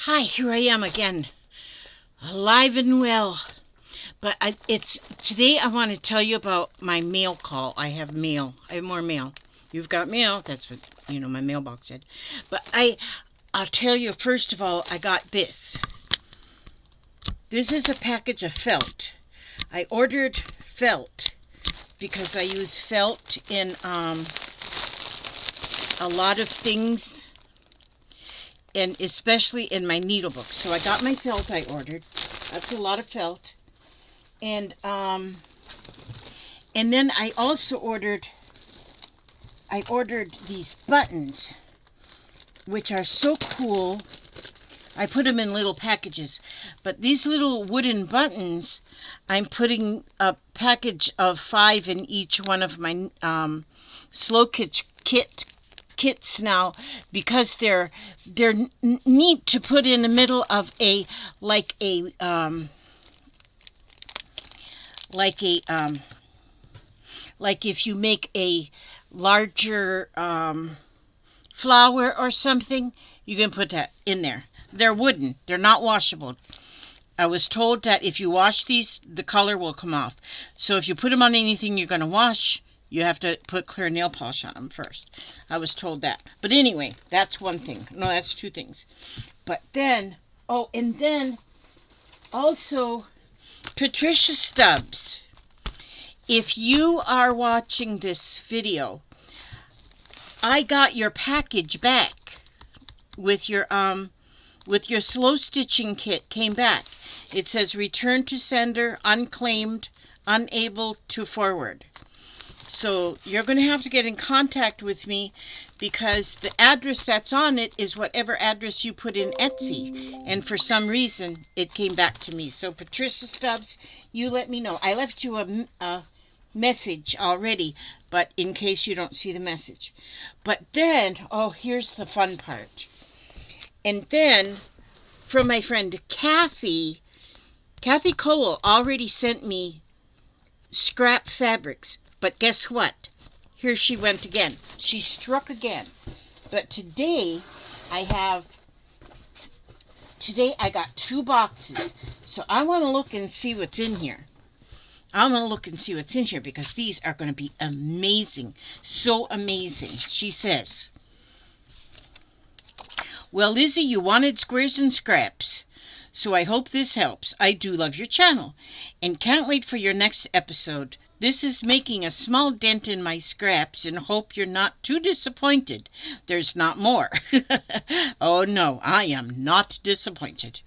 Hi, here I am again, alive and well. But it's today. I want to tell you about my mail call. I have mail. I have more mail. You've got mail. That's what my mailbox said. But I'll tell you first of all. I got this. This is a package of felt. I ordered felt because I use felt in a lot of things, and especially in my needle books. So I got my felt I ordered. That's a lot of felt. And then I also ordered these buttons, which are so cool. I put them in little packages, but these little wooden buttons, I'm putting a package of 5 in each one of my slow kits now, because they're neat to put in the middle of a like if you make a larger flower or something, you can put that in there. They're wooden. They're not washable. I was told that if you wash these, the color will come off. So if you put them on anything you're going to wash, you have to put clear nail polish on them first. I was told that. But anyway, that's one thing. No, that's two things. But then, and then also Patricia Stubbs. If you are watching this video, I got your package back with your slow stitching kit. Came back. It says return to sender, unclaimed, unable to forward. So you're going to have to get in contact with me, because the address that's on it is whatever address you put in Etsy. And for some reason, it came back to me. So Patricia Stubbs, you let me know. I left you a message already, but in case you don't see the message. But then, here's the fun part. And then, from my friend Kathy Cole already sent me scrap fabrics. But guess what? Here she went again. She struck again. But today I got 2 boxes. So I want to look and see what's in here. Because these are going to be amazing. So amazing. She says, well, Lizzie, you wanted squares and scraps, so I hope this helps. I do love your channel and can't wait for your next episode. This is making a small dent in my scraps and hope you're not too disappointed. There's not more. Oh no, I am not disappointed.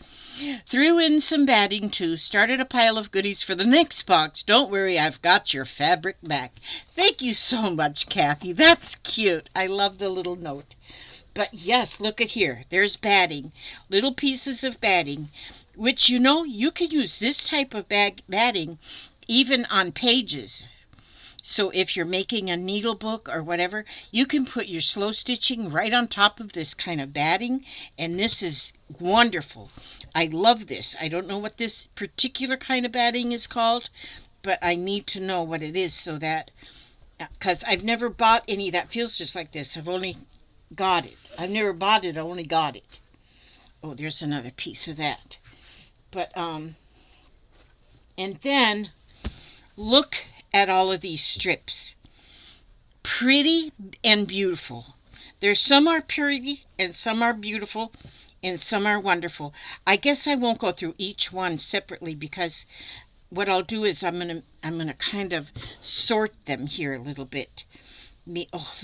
Threw in some batting too. Started a pile of goodies for the next box. Don't worry, I've got your fabric back. Thank you so much, Kathy. That's cute. I love the little note. But yes, look at here. There's batting. Little pieces of batting, which you can use this type of batting even on pages. So if you're making a needle book or whatever, you can put your slow stitching right on top of this kind of batting, and this is wonderful. I love this. I don't know what this particular kind of batting is called, but I need to know what it is, so that, because I've never bought any that feels just like this. I've only got it. I've never bought it. I only got it. Oh, there's another piece of that. But and then look at all of these strips. Pretty and beautiful. There's some are pretty and some are beautiful and some are wonderful. I guess I won't go through each one separately, because what I'll do is I'm gonna kind of sort them here a little bit.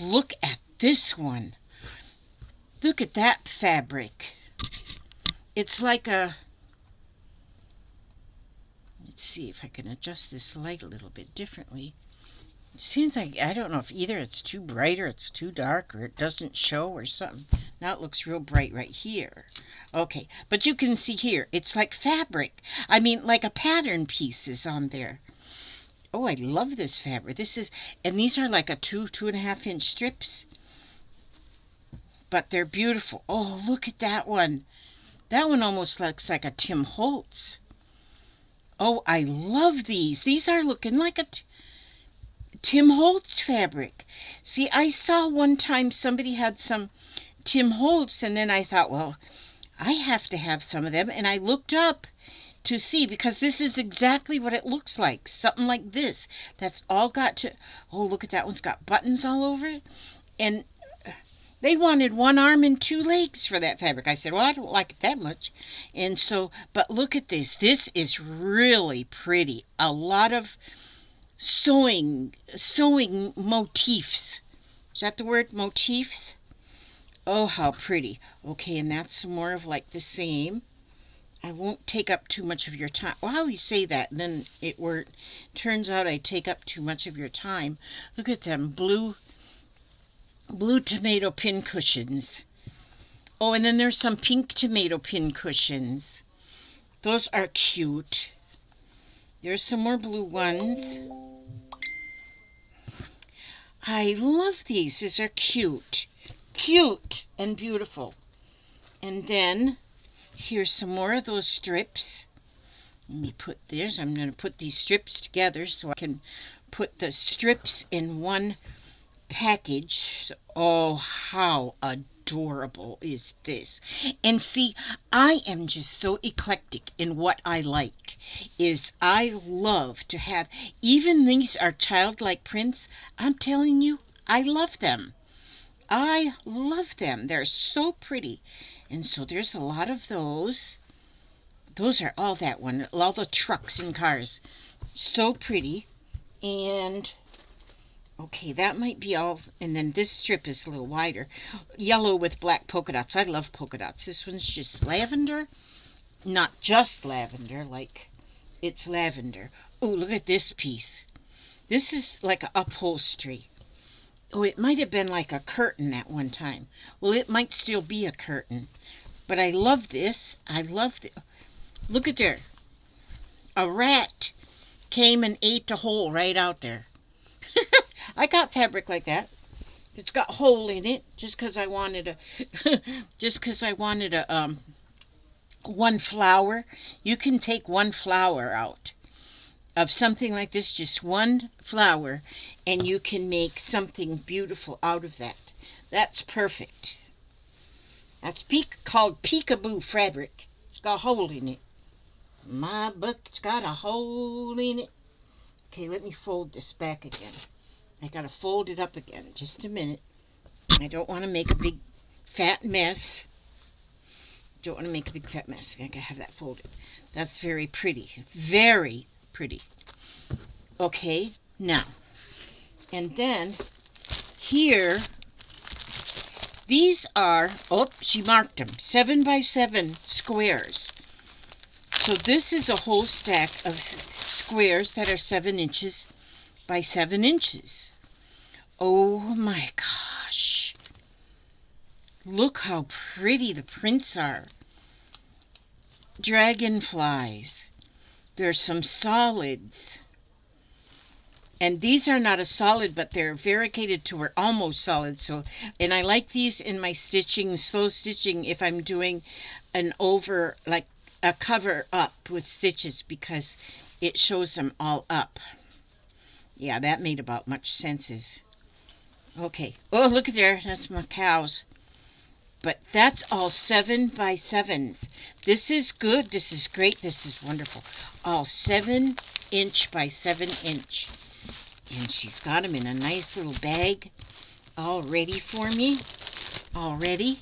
Look at this one. Look at that fabric. It's like a... Let's see if I can adjust this light a little bit differently. It seems like, I don't know if either it's too bright or it's too dark or it doesn't show or something. Now it looks real bright right here. Okay, but you can see here, it's like fabric. I mean, like a pattern piece is on there. Oh, I love this fabric. And these are like a 2.5 inch strips. But they're beautiful. Oh, look at that one. That one almost looks like a Tim Holtz. Oh, I love these. These are looking like a Tim Holtz fabric. See, I saw one time somebody had some Tim Holtz, and then I thought, well, I have to have some of them. And I looked up to see, because this is exactly what it looks like. Something like this. That's all got to, oh, look at that one's got buttons all over it. And they wanted one arm and two legs for that fabric. I said, well, I don't like it that much. And so, but look at this. This is really pretty. A lot of sewing motifs. Is that the word? Motifs? Oh, how pretty. Okay, and that's some more of like the same. I won't take up too much of your time. Well, how do you say that? And then turns out I take up too much of your time. Look at them blue tomato pin cushions. Oh, and then there's some pink tomato pin cushions. Those are cute. There's some more blue ones. I love these. These are cute. Cute and beautiful. And then here's some more of those strips. Let me put this. I'm going to put these strips together so I can put the strips in one package. Oh, how adorable is this? And see, I am just so eclectic in what I like. I love to have, even these are childlike prints. I'm telling you, I love them. I love them. They're so pretty. And so there's a lot of those. Those are all that one. All the trucks and cars. So pretty. And okay, that might be all. And then this strip is a little wider. Yellow with black polka dots. I love polka dots. This one's just lavender. Not just lavender, like it's lavender. Oh, look at this piece. This is like an upholstery. Oh, it might have been like a curtain at one time. Well, it might still be a curtain. But I love this. I love it. Look at there. A rat came and ate a hole right out there. I got fabric like that. It's got a hole in it just because I wanted a one flower. You can take one flower out of something like this, just one flower, and you can make something beautiful out of that. That's perfect. That's called peekaboo fabric. It's got a hole in it. My book's got a hole in it. Okay, let me fold this back again. I gotta fold it up again. Just a minute. I don't want to make a big fat mess. I gotta have that folded. That's very pretty. Very pretty. Okay, now. And then here, these are, oh, she marked them, 7 by 7 squares. So this is a whole stack of squares that are 7 inches by 7 inches. Oh my gosh. Look how pretty the prints are. Dragonflies. There's some solids. And these are not a solid, but they're variegated to where almost solid. So, and I like these in my stitching, slow stitching, if I'm doing an over, like a cover up with stitches, because it shows them all up. Yeah, that made about much sense. Okay. Oh, look at there. That's my cows. But that's all 7 by 7s. This is good. This is great. This is wonderful. All 7 inch by 7 inch. And she's got them in a nice little bag all ready for me. All ready.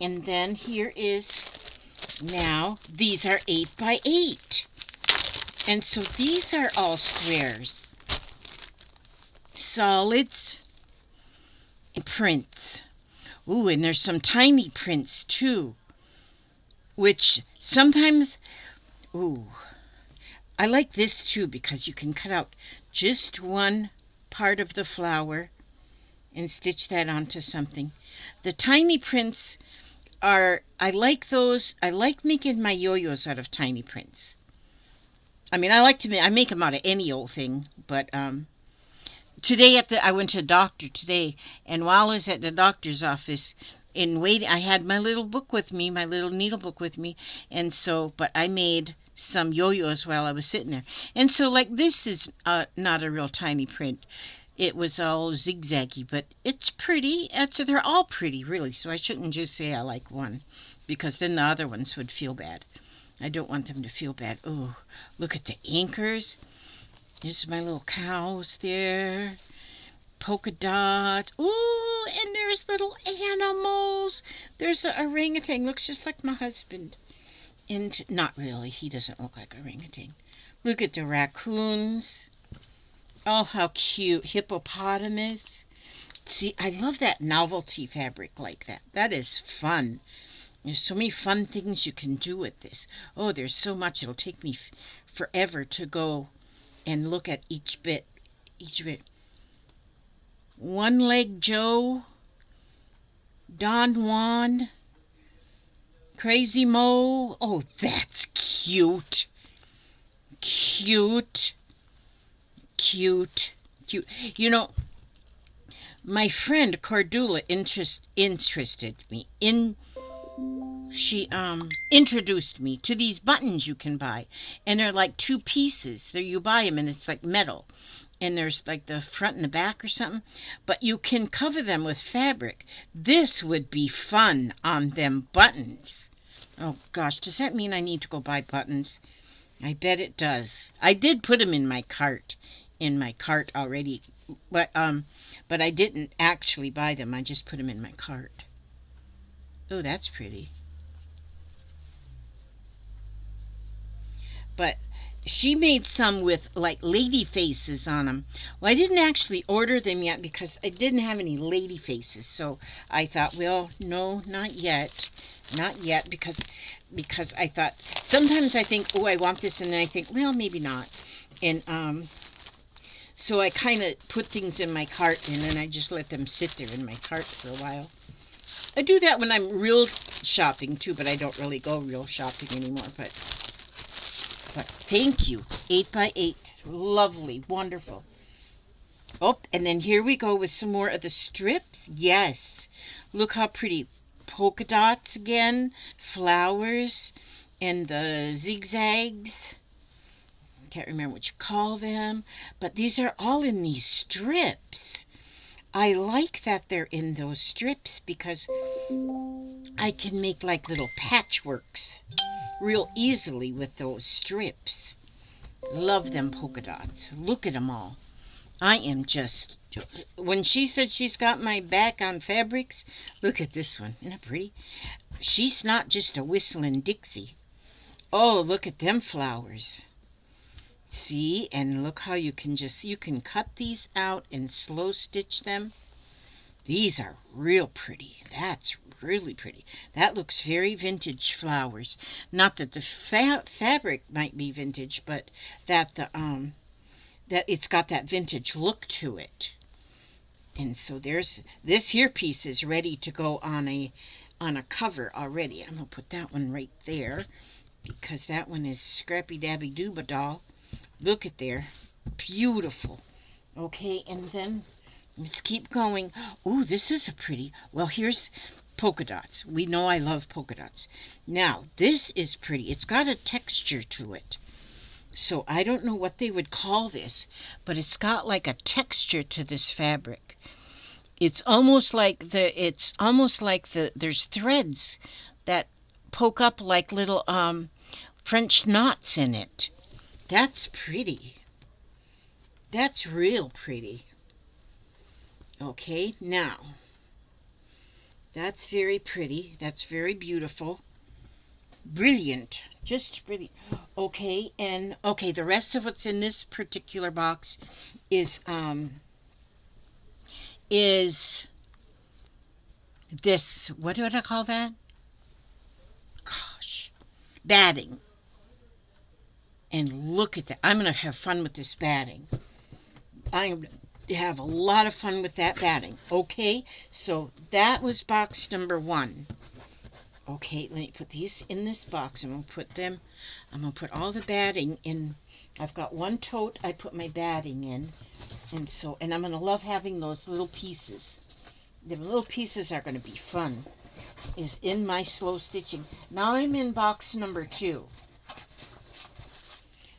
And then here is, now, these are 8 by 8. And so these are all squares. Solids and prints. Ooh, and there's some tiny prints too, which sometimes, ooh, I like this too because you can cut out just one part of the flower and stitch that onto something. The tiny prints are, I like those. I like making my yo-yos out of tiny prints. I mean, I make them out of any old thing, but today I went to the doctor today, and while I was at the doctor's office in waiting, I had my little book with me, my little needle book with me, and so, but I made some yo-yos while I was sitting there. And so, like, this is not a real tiny print. it was all zigzaggy, but it's pretty. They're all pretty, really, so I shouldn't just say I like one, because then the other ones would feel bad. I don't want them to feel bad. Oh, look at the anchors. There's my little cows there. Polka dots. Ooh, and there's little animals. There's an orangutan. Looks just like my husband. And not really. He doesn't look like a orangutan. Look at the raccoons. Oh, how cute. Hippopotamus. See, I love that novelty fabric like that. That is fun. There's so many fun things you can do with this. Oh, there's so much. It'll take me forever to go and look at each bit. Each bit. One Leg Joe. Don Juan. Crazy Mo. Oh, that's cute. Cute. Cute. Cute. You know, my friend Cordula interested me in. She introduced me to these buttons you can buy, and they're like two pieces. There you buy them, and it's like metal, and there's like the front and the back or something. But you can cover them with fabric. This would be fun on them buttons. Oh gosh, does that mean I need to go buy buttons? I bet it does. I did put them in my cart already, but I didn't actually buy them. I just put them in my cart. Oh, that's pretty. But she made some with like lady faces on them. Well, I didn't actually order them yet because I didn't have any lady faces. So I thought, well, no, not yet. Not yet, because I thought sometimes I think, oh, I want this, and then I think, well, maybe not. And so I kind of put things in my cart, and then I just let them sit there in my cart for a while. I do that when I'm real shopping too, but I don't really go real shopping anymore. But thank you, 8x8, lovely, wonderful. Oh, and then here we go with some more of the strips. Yes, look how pretty. Polka dots again, flowers, and the zigzags. Can't remember what you call them, but these are all in these strips. I like that they're in those strips because I can make like little patchworks real easily with those strips. Love them polka dots. Look at them all. I am just... When she said she's got my back on fabrics, look at this one. Isn't it pretty? She's not just a whistling Dixie. Oh, look at them flowers. See, and look how you can cut these out and slow stitch them. These are real pretty. That's really pretty. That looks very vintage flowers. Not that the fabric might be vintage, but that the that it's got that vintage look to it. And so there's this here piece is ready to go on a cover already. I'm gonna put that one right there because that one is Scrappy Dabby Dooba Doll. Look at there. Beautiful. Okay, and then let's keep going. Ooh, this is a pretty. Well, here's polka dots. We know I love polka dots. Now, this is pretty. It's got a texture to it. So I don't know what they would call this, but it's got like a texture to this fabric. It's almost like there's threads that poke up like little French knots in it. That's pretty. That's real pretty. Okay, now that's very pretty. That's very beautiful. Brilliant. Just pretty. Okay, and okay, the rest of what's in this particular box is this, what do I call that? Gosh. Batting. And look at that. I'm going to have fun with this batting. I'm going to have a lot of fun with that batting. Okay, so that was box number 1. Okay, let me put these in this box. I'm going to put all the batting in. I've got one tote I put my batting in. And I'm going to love having those little pieces. The little pieces are going to be fun. Is in my slow stitching. Now I'm in box number 2.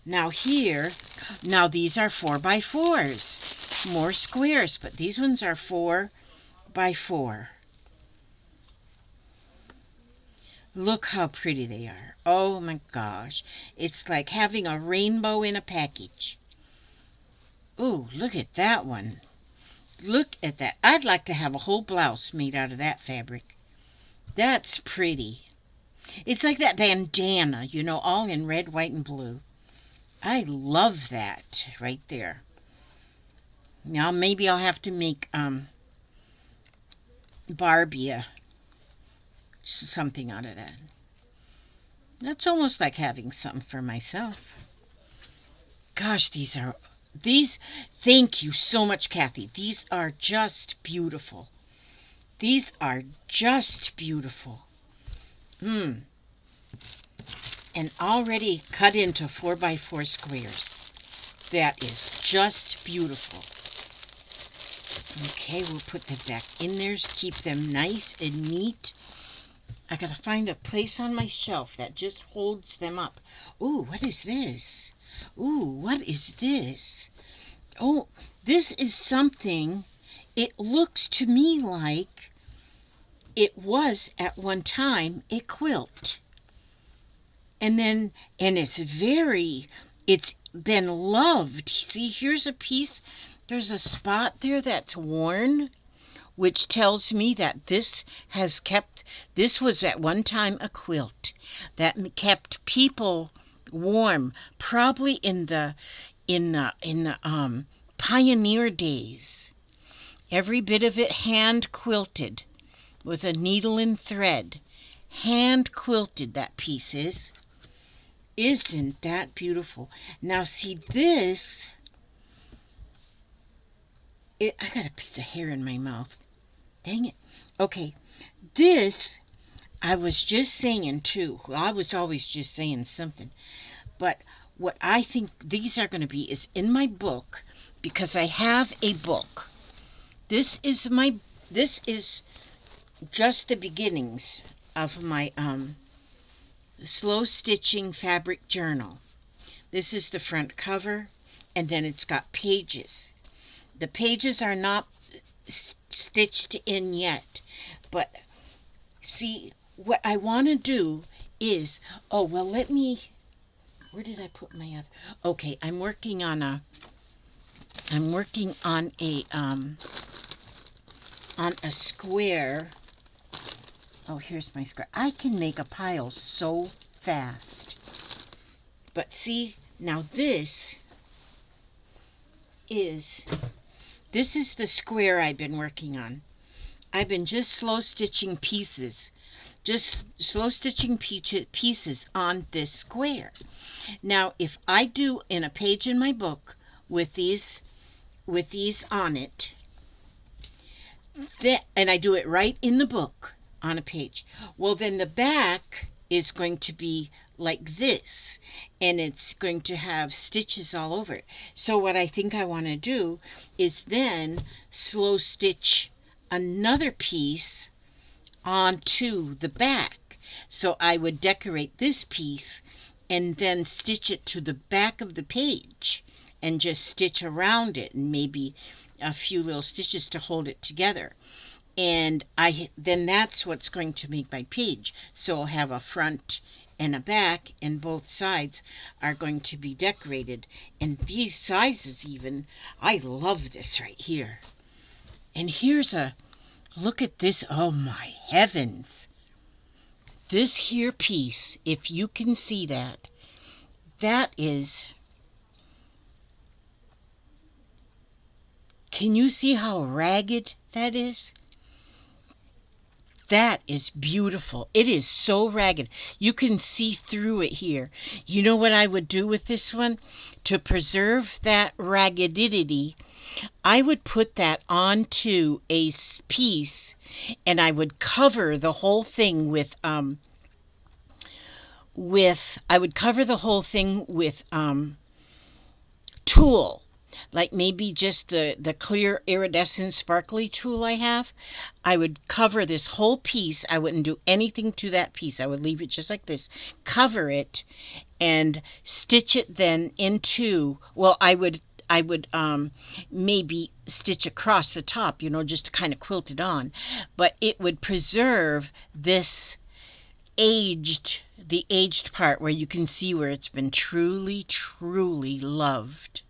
Now these are 4x4s. more squares, but these ones are 4 by 4. Look how pretty they are. Oh my gosh. It's like having a rainbow in a package. Ooh, look at that one. Look at that. I'd like to have a whole blouse made out of that fabric. That's pretty. It's like that bandana, all in red, white, and blue. I love that right there. Now maybe I'll have to make Barbie something out of that. That's almost like having something for myself. Gosh, thank you so much, Kathy. These are just beautiful. These are just beautiful. And already cut into 4 by 4 squares. That is just beautiful. Okay, we'll put them back in there. Keep them nice and neat. I gotta find a place on my shelf that just holds them up. Ooh, what is this? Ooh, what is this? Oh, this is something. It looks to me like it was at one time a quilt. And it's been loved. See, here's a piece. There's a spot there that's worn, which tells me that this was at one time a quilt that kept people warm, probably in the pioneer days. Every bit of it hand quilted with a needle and thread. Hand quilted, that piece is. Isn't that beautiful? Now see this. I got a piece of hair in my mouth. Dang it. Okay, this, I was just saying too. I was always just saying something. But what I think these are going to be is in my book, because I have a book. This is just the beginnings of my slow stitching fabric journal. This is the front cover, and then it's got pages. The pages are not stitched in yet, but see, what I want to do is, where did I put my other? Okay, I'm working on a square. Oh, here's my square. I can make a pile so fast. But see, now this is the square I've been working on. I've been just slow stitching pieces on this square. Now, if I do in a page in my book with these on it, and I do it right in the book on a page, well, then the back is going to be like this, and it's going to have stitches all over it. So what I think I want to do is then slow stitch another piece onto the back. So I would decorate this piece and then stitch it to the back of the page and just stitch around it, and maybe a few little stitches to hold it together. And then that's what's going to make my page. So I'll have a front and a back, and both sides are going to be decorated. And these sizes even, I love this right here. And look at this. Oh my heavens. This here piece, if you can see that is, can you see how ragged that is? That is beautiful. It is so ragged. You can see through it here. You know what I would do with this one? To preserve that raggedity, I would put that onto a piece, and I would cover the whole thing with tulle. Like maybe just the clear iridescent sparkly tulle I have. I would cover this whole piece. I wouldn't do anything to that piece. I would leave it just like this. Cover it and stitch it then into, well, I would I would maybe stitch across the top, just to kind of quilt it on. But it would preserve the aged part where you can see where it's been truly, truly loved.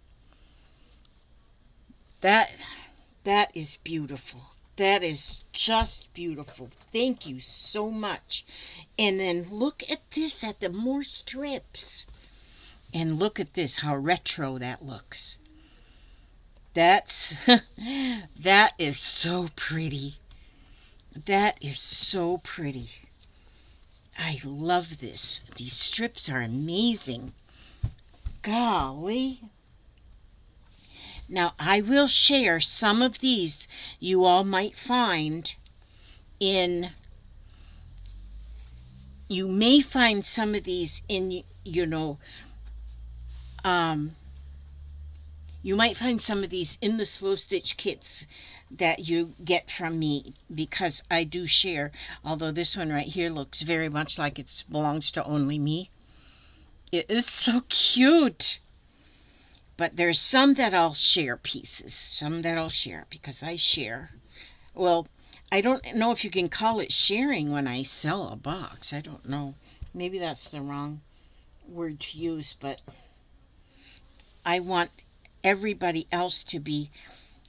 That that is beautiful. That is just beautiful. Thank you so much. And then look at this, at the more strips. And look at this, how retro that looks. That's that is so pretty. That is so pretty. I love this. These strips are amazing. Golly. Now, I will share some of these you all might find in, you may find some of these in, you might find some of these in the slow stitch kits that you get from me, because I do share, although this one right here looks very much like it belongs to only me. It is so cute. But there's some that I'll share pieces, some that I'll share because I share. Well, I don't know if you can call it sharing when I sell a box. I don't know. Maybe that's the wrong word to use, but I want everybody else to be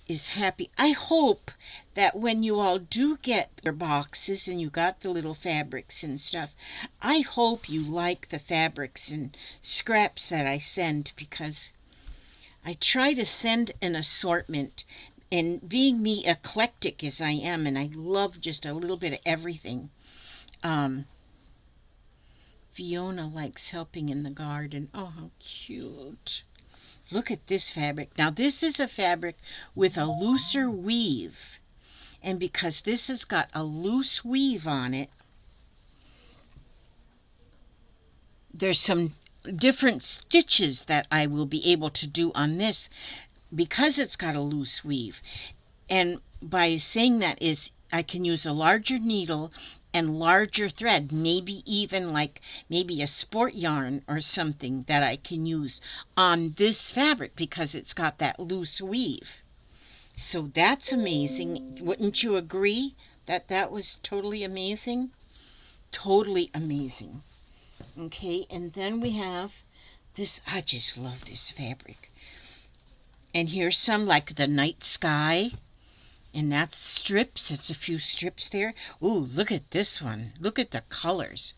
is happy. I hope that when you all do get your boxes and you got the little fabrics and stuff, I hope you like the fabrics and scraps that I send, because I try to send an assortment, and being me eclectic as I am, and I love just a little bit of everything. Fiona likes helping in the garden. Oh, how cute. Look at this fabric. Now, this is a fabric with a looser weave. And because this has got a loose weave on it, there's some different stitches that I will be able to do on this because it's got a loose weave. And by saying that is I can use a larger needle and larger thread, maybe even like maybe a sport yarn or something that I can use on this fabric because it's got that loose weave. So that's amazing. Wouldn't you agree that that was totally amazing? Totally amazing. Okay, and then we have this. I just love this fabric. And here's some like the night sky. And that's strips. It's a few strips there. Ooh, look at this one. Look at the colors.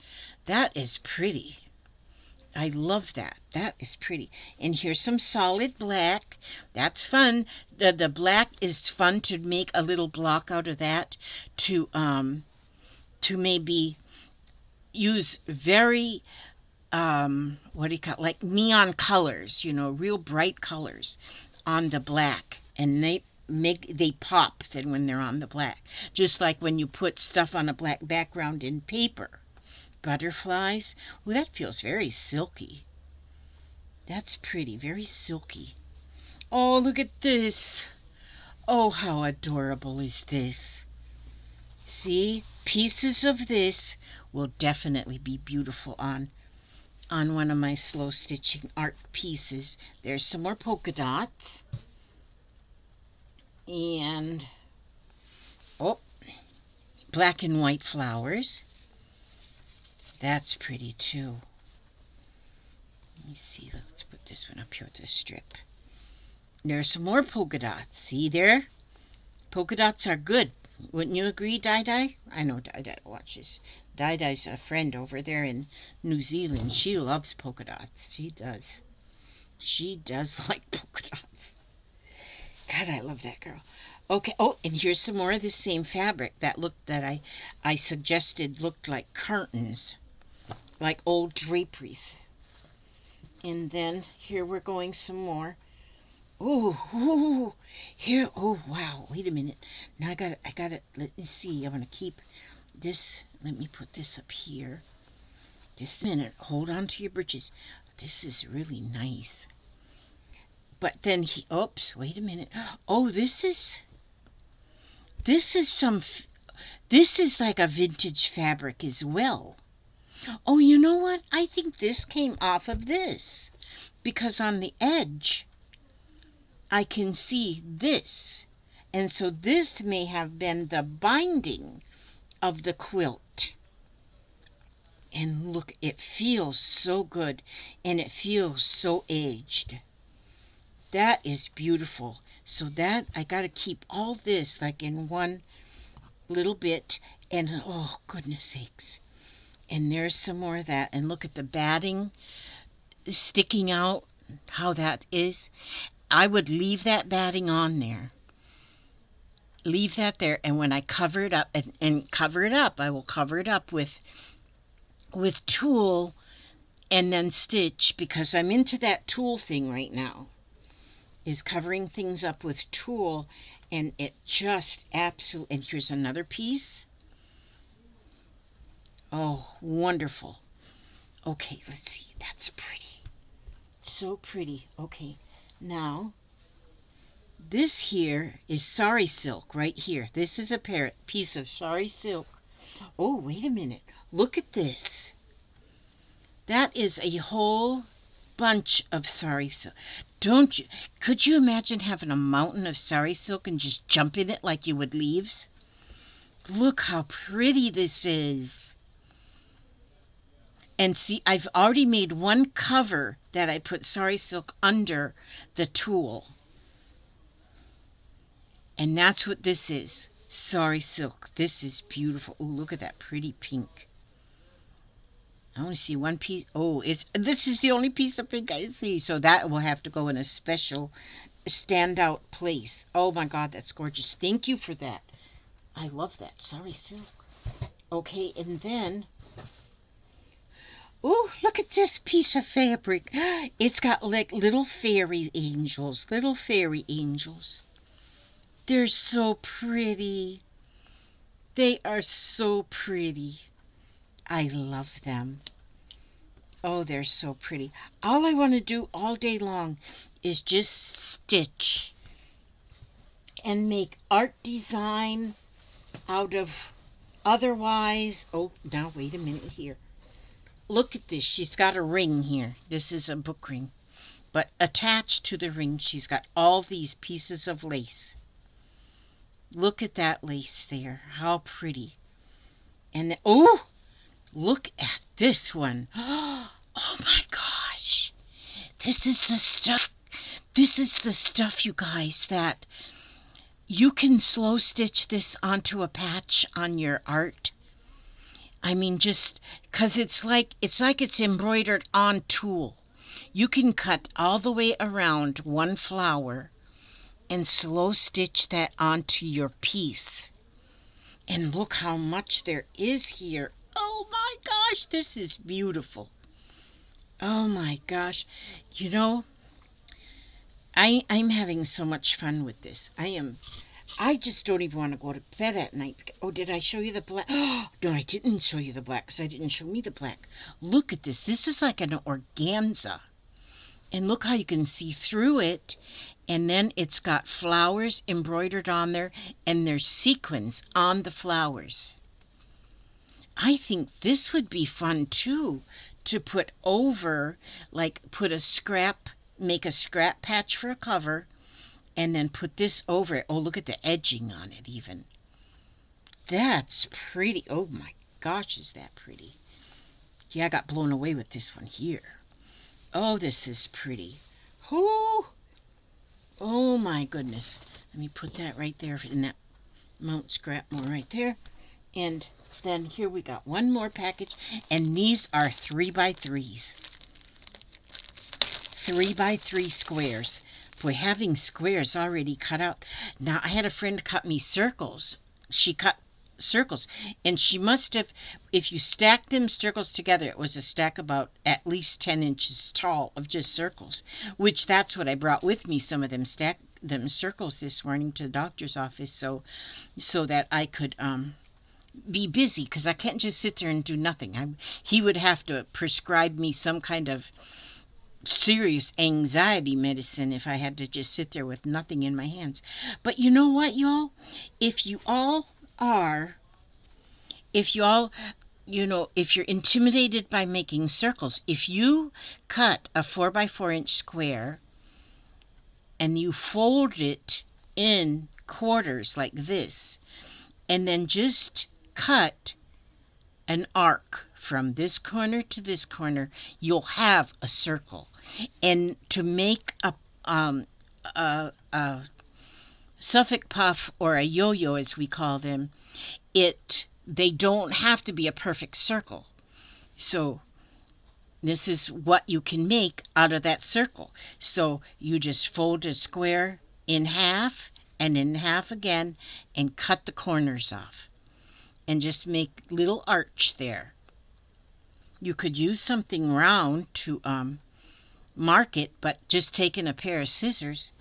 That is pretty. I love that. That is pretty. And here's some solid black. That's fun. The black is fun to make a little block out of that to maybe use very what do you call it? Like neon colors, real bright colors on the black, and they pop then when they're on the black, just like when you put stuff on a black background in paper. Butterflies. Oh, that feels very silky. That's pretty, very silky. Oh, look at this. Oh, how adorable is this? See, pieces of this will definitely be beautiful on one of my slow stitching art pieces. There's some more polka dots. And, oh, black and white flowers. That's pretty too. Let me see, let's put this one up here with this strip. There's some more polka dots. See there? Polka dots are good. Wouldn't you agree, Di? I know Di watches. Di's a friend over there in New Zealand. She loves polka dots. She does. She does like polka dots. God, I love that girl. Okay. Oh, and here's some more of the same fabric that I suggested looked like curtains, like old draperies. And then here we're going some more. Ooh, here. Oh, wow. Wait a minute. Now I got it. Let me see. I'm going to keep this. Let me put this up here. Just a minute. Hold on to your britches. This is really nice. But then oops, wait a minute. Oh, this is like a vintage fabric as well. Oh, you know what? I think this came off of this, because on the edge, I can see this. And so this may have been the binding of the quilt. And look, it feels so good, and it feels so aged. That is beautiful. So that, I got to keep all this like in one little bit. And oh, goodness sakes. And there's some more of that. And look at the batting sticking out, how that is. I would leave that batting on there. Leave that there. And when I cover it up, and cover it up, I will cover it up with tulle and then stitch, because I'm into that tulle thing right now, is covering things up with tulle. And it just absolutely, and here's another piece. Oh, wonderful. Okay, let's see. That's pretty. So pretty. Okay, now this here is sari silk right here. This is a piece of sari silk. Oh, wait a minute. Look at this. That is a whole bunch of sari silk. Could you imagine having a mountain of sari silk and just jump in it like you would leaves? Look how pretty this is. And see, I've already made one cover that I put sari silk under the tulle. And that's what this is. Sari silk. This is beautiful. Oh, look at that pretty pink. I only see one piece. Oh, this is the only piece of pink I see. So that will have to go in a special standout place. Oh my God, that's gorgeous. Thank you for that. I love that. Sari silk. Okay, and then, oh, look at this piece of fabric. It's got like little fairy angels. Little fairy angels. They're so pretty. They are so pretty. I love them. Oh, they're so pretty. All I want to do all day long is just stitch and make art design out of otherwise. Oh, now wait a minute here. Look at this. She's got a ring here. This is a book ring. But attached to the ring, she's got all these pieces of lace. Look at that lace there. How pretty. And then, oh, look at this one. Oh my gosh. This is the stuff. This is the stuff, you guys, that you can slow stitch this onto a patch on your art. I mean, just because it's like it's embroidered on tulle. You can cut all the way around one flower and slow stitch that onto your piece. And look how much there is here. Oh my gosh, this is beautiful. Oh my gosh. You know, I'm having so much fun with this. I just don't even want to go to bed at night. Oh, did I show you the black? Oh, no, I didn't show you the black because I didn't show me the black. Look at this. This is like an organza. And look how you can see through it. And then it's got flowers embroidered on there, and there's sequins on the flowers. I think this would be fun too, to put over, like put a scrap, make a scrap patch for a cover, and then put this over it. Oh, look at the edging on it even. That's pretty. Oh my gosh, is that pretty. Yeah, I got blown away with this one here. Oh, this is pretty. Oh my goodness. Let me put that right there in that mount scrap more right there. And then here we got one more package, and these are 3x3s. 3x3 squares. Boy, having squares already cut out. Now, I had a friend cut me circles. She cut circles, and she must have, if you stacked them circles together, it was a stack about at least 10 inches tall of just circles, which that's what I brought with me, some of them circles this morning to the doctor's office, so that I could be busy, because I can't just sit there and do nothing. He would have to prescribe me some kind of serious anxiety medicine if I had to just sit there with nothing in my hands. But you know what, y'all? If you're intimidated by making circles, if you cut a 4x4 inch square and you fold it in quarters like this, and then just cut an arc from this corner to this corner. You'll have a circle. And to make a Suffolk puff, or a yo-yo as we call them, they don't have to be a perfect circle. So this is what you can make out of that circle. So you just fold a square in half and in half again and cut the corners off and just make little arch there. You could use something round to mark it, but just taking a pair of scissors,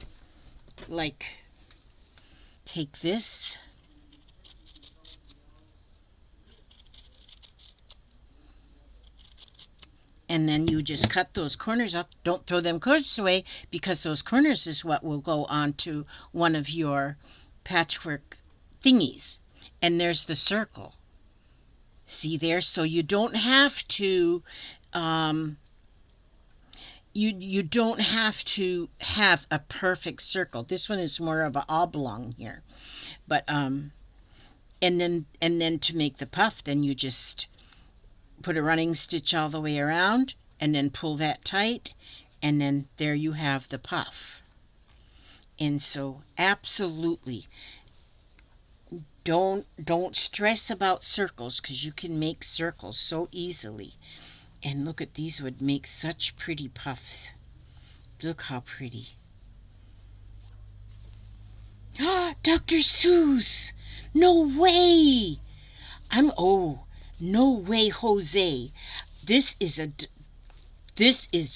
like take this and then you just cut those corners off. Don't throw them corners away, because those corners is what will go onto one of your patchwork thingies. And there's the circle. See there? So you don't have to you don't have to have a perfect circle. This one is more of an oblong here. But and then to make the puff, then you just put a running stitch all the way around and then pull that tight, and then there you have the puff. And so absolutely don't stress about circles, because you can make circles so easily. And look at these, would make such pretty puffs. Look how pretty. Dr. Seuss! No way! No way, Jose. This is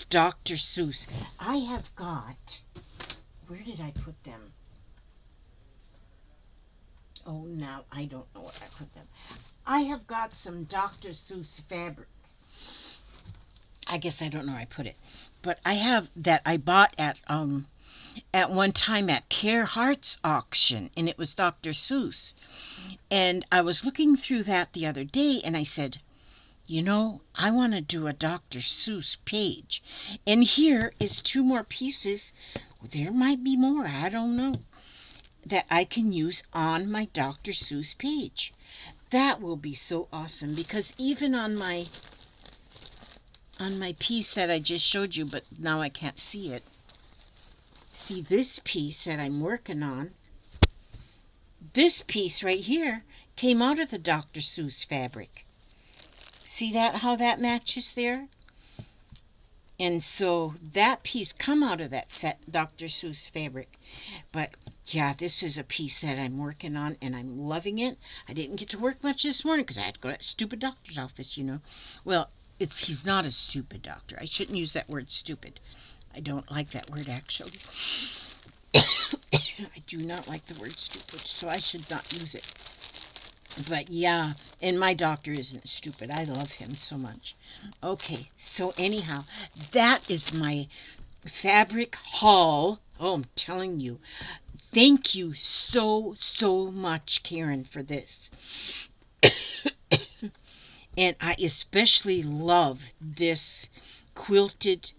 Dr. Seuss. I have got, where did I put them? Oh, now I don't know where I put them. I have got some Dr. Seuss fabric. I guess I don't know where I put it. But I have that I bought at one time at Carhartt's auction, and it was Dr. Seuss. And I was looking through that the other day, and I said, I want to do a Dr. Seuss page. And here is 2 more pieces. There might be more, I don't know, that I can use on my Dr. Seuss page. That will be so awesome, because even on my piece that I just showed you, but now I can't see it. See, this piece that I'm working on, this piece right here came out of the Dr. Seuss fabric. See that, how that matches there? And so that piece come out of that set Dr. Seuss fabric. But yeah, this is a piece that I'm working on, and I'm loving it. I didn't get to work much this morning because I had to go to that stupid doctor's office, Well, he's not a stupid doctor. I shouldn't use that word stupid. I don't like that word, actually. I do not like the word stupid, so I should not use it. But yeah, and my doctor isn't stupid. I love him so much. Okay, so anyhow, that is my fabric haul. Oh, I'm telling you. Thank you so much, Karen, for this. And I especially love this quilted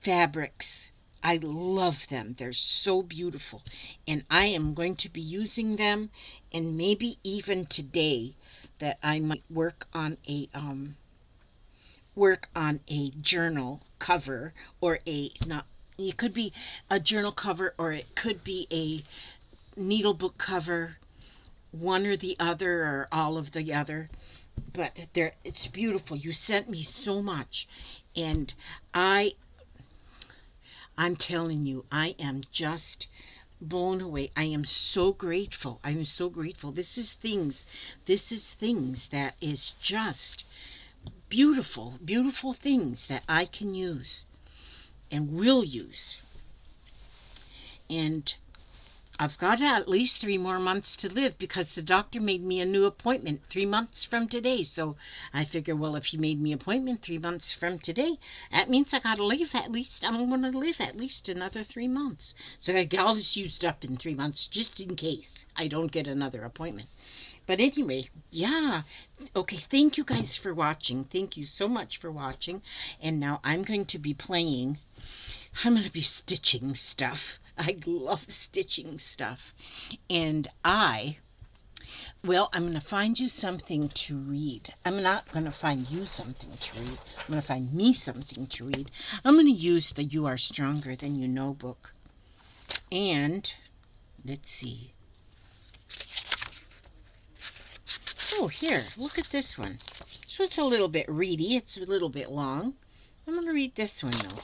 fabrics. I love them. They're so beautiful. And I am going to be using them, and maybe even today that I might work on a journal cover, or it could be a journal cover, or it could be a needlebook cover, one or the other, or all of the other. But it's beautiful. You sent me so much, and I'm telling you, I am just blown away. I am so grateful. I am so grateful. This is things that is just beautiful, beautiful things that I can use and will use. And I've got at least 3 more months to live, because the doctor made me a new appointment 3 months from today. So I figure, well, if he made me an appointment 3 months from today, that means I gotta live at least, I'm gonna live at least another 3 months. So I get all this used up in 3 months, just in case I don't get another appointment. But anyway, yeah. Okay, thank you guys for watching. Thank you so much for watching. And now I'm going to be stitching stuff. I love stitching stuff. And I'm going to find you something to read. I'm not going to find you something to read. I'm going to find me something to read. I'm going to use the You Are Stronger Than You Know book. And let's see. Oh, here, look at this one. So it's a little bit reedy. It's a little bit long. I'm going to read this one, though.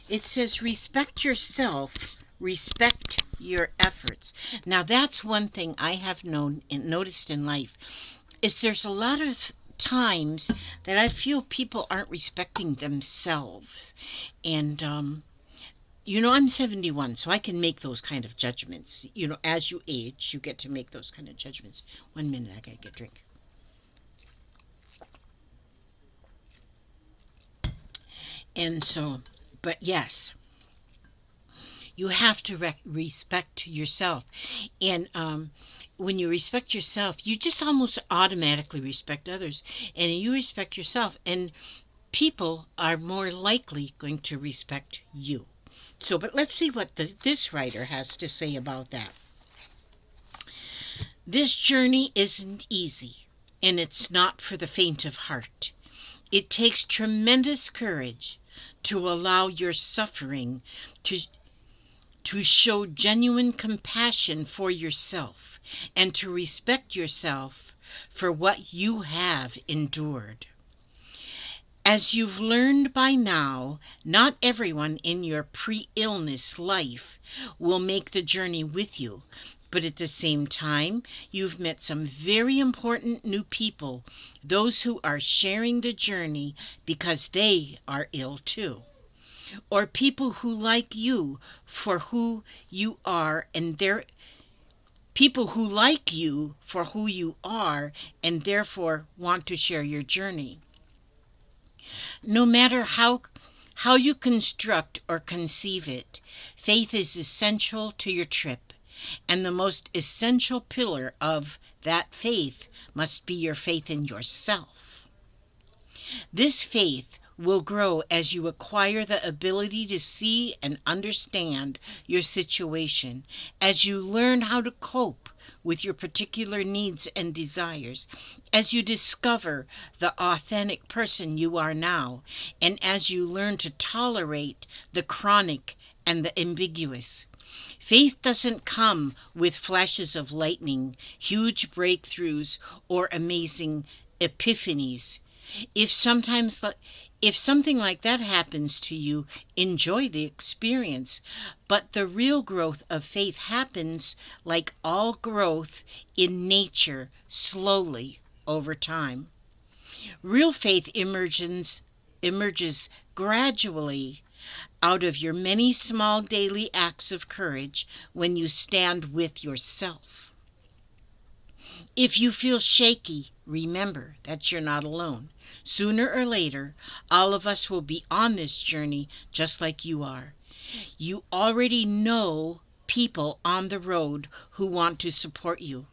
It says, respect yourself, respect your efforts. Now, that's one thing I have noticed in life, is there's a lot of times that I feel people aren't respecting themselves. And, I'm 71, so I can make those kind of judgments. As you age, you get to make those kind of judgments. 1 minute, I gotta get a drink. And so, but yes, you have to respect yourself. And when you respect yourself, you just almost automatically respect others. And you respect yourself, and people are more likely going to respect you. So, but let's see what this writer has to say about that. This journey isn't easy, and it's not for the faint of heart. It takes tremendous courage to allow your suffering to show genuine compassion for yourself and to respect yourself for what you have endured. As you've learned by now, not everyone in your pre-illness life will make the journey with you, but at the same time, you've met some very important new people, those who are sharing the journey because they are ill too, or people who like you for who you are and their people who like you for who you are and therefore want to share your journey. No matter how you construct or conceive it, faith is essential to your trip, and the most essential pillar of that faith must be your faith in yourself. This faith will grow as you acquire the ability to see and understand your situation, as you learn how to cope with your particular needs and desires, as you discover the authentic person you are now, and as you learn to tolerate the chronic and the ambiguous. Faith doesn't come with flashes of lightning, huge breakthroughs, or amazing epiphanies. If sometimes if something like that happens to you, enjoy the experience. But the real growth of faith happens like all growth in nature, slowly over time. Real faith emerges gradually out of your many small daily acts of courage when you stand with yourself. If you feel shaky, remember that you're not alone. Sooner or later, all of us will be on this journey just like you are. You already know people on the road who want to support you,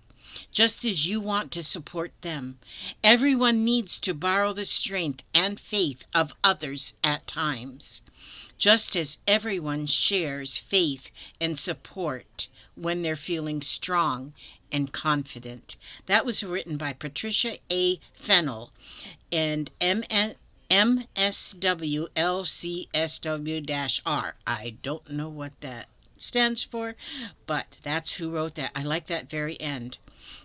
just as you want to support them. Everyone needs to borrow the strength and faith of others at times, just as everyone shares faith and support when they're feeling strong and confident. That was written by Patricia A. Fennell and MSWLCSW-R. I don't know what that stands for, but that's who wrote that. I like that very end.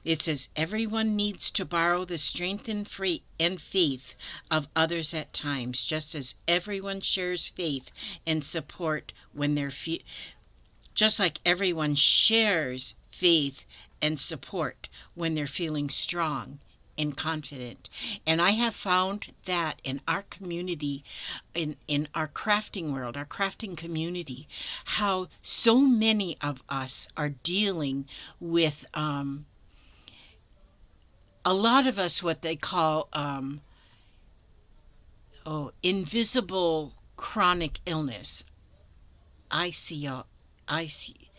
It says, everyone needs to borrow the strength and faith of others at times, just as everyone shares faith and support when they're just like everyone shares faith and support when they're feeling strong and confident. And I have found that in our community, in our crafting world, our crafting community, how so many of us are dealing with a lot of us what they call invisible chronic illness. I see I see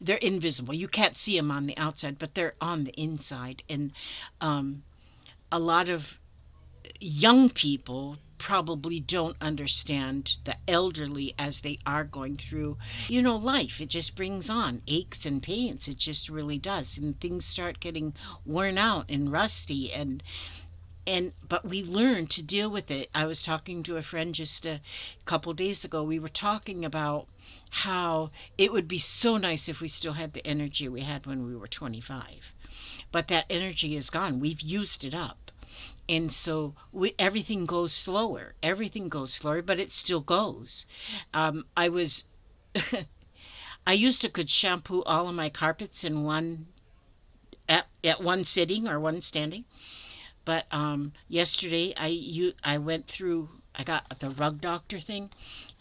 they're invisible. You can't see them on the outside, but they're on the inside. And a lot of young people probably don't understand the elderly as they are going through, life. It just brings on aches and pains. It just really does. And things start getting worn out and rusty, and but we learn to deal with it. I was talking to a friend just a couple days ago. We were talking about how it would be so nice if we still had the energy we had when we were 25. But that energy is gone. We've used it up. And so everything goes slower. Everything goes slower, but it still goes. I was, I used to could shampoo all of my carpets in at one sitting or one standing. But yesterday I went through. I got the rug doctor thing,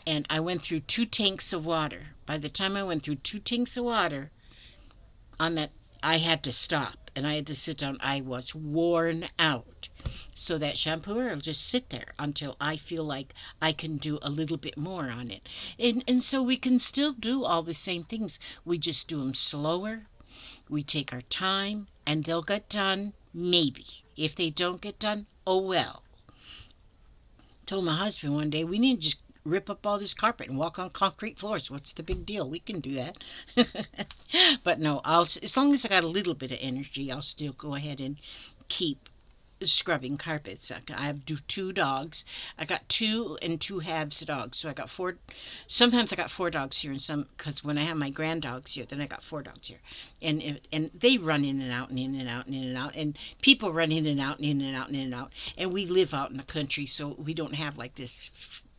and I went through 2 tanks of water. By the time I went through 2 tanks of water on that, I had to stop and I had to sit down. I was worn out. So that shampooer will just sit there until I feel like I can do a little bit more on it. And so we can still do all the same things. We just do them slower. We take our time and they'll get done, maybe. If they don't get done, oh well. Told my husband one day we need to just rip up all this carpet and walk on concrete floors. What's the big deal? We can do that. But no, as long as I got a little bit of energy, I'll still go ahead and keep scrubbing carpets. I have 2 dogs. I got 2 and 2 halves of dogs, so I got 4. Sometimes I got 4 dogs here, and some because when I have my grand dogs here, then I got 4 dogs here, and they run in and out and in and out and in and out, and people run in and out and in and out and in and out, and we live out in the country, so we don't have like this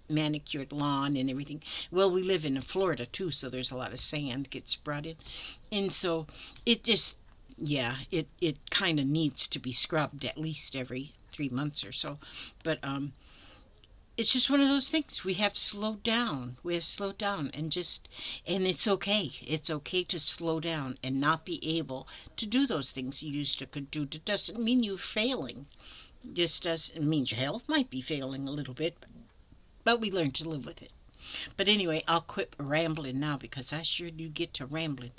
manicured lawn and everything. Well, we live in Florida too, so there's a lot of sand gets brought in, and so it just, yeah, it kind of needs to be scrubbed at least every 3 months or so. But it's just one of those things. We have slowed down. We have slowed down, and it's okay. It's okay to slow down and not be able to do those things you used to could do. It doesn't mean you're failing. Just doesn't mean your health might be failing a little bit, but we learn to live with it. But anyway, I'll quit rambling now because I sure do get to rambling,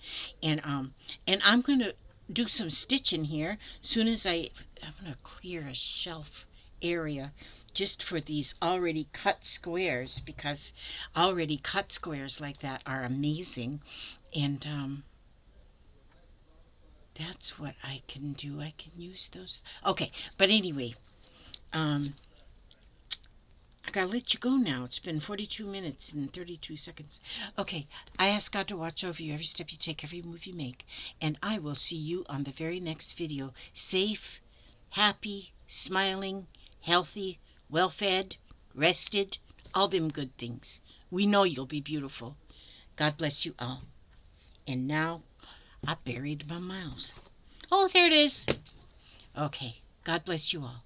and I'm gonna do some stitching here. Soon as I'm gonna clear a shelf area just for these already cut squares because already cut squares like that are amazing, and that's what I can do. I can use those. Okay, but anyway, um, I gotta let you go now. It's been 42 minutes and 32 seconds. Okay, I ask God to watch over you every step you take, every move you make. And I will see you on the very next video. Safe, happy, smiling, healthy, well fed, rested, all them good things. We know you'll be beautiful. God bless you all. And now I buried my mouth. Oh, there it is. Okay, God bless you all.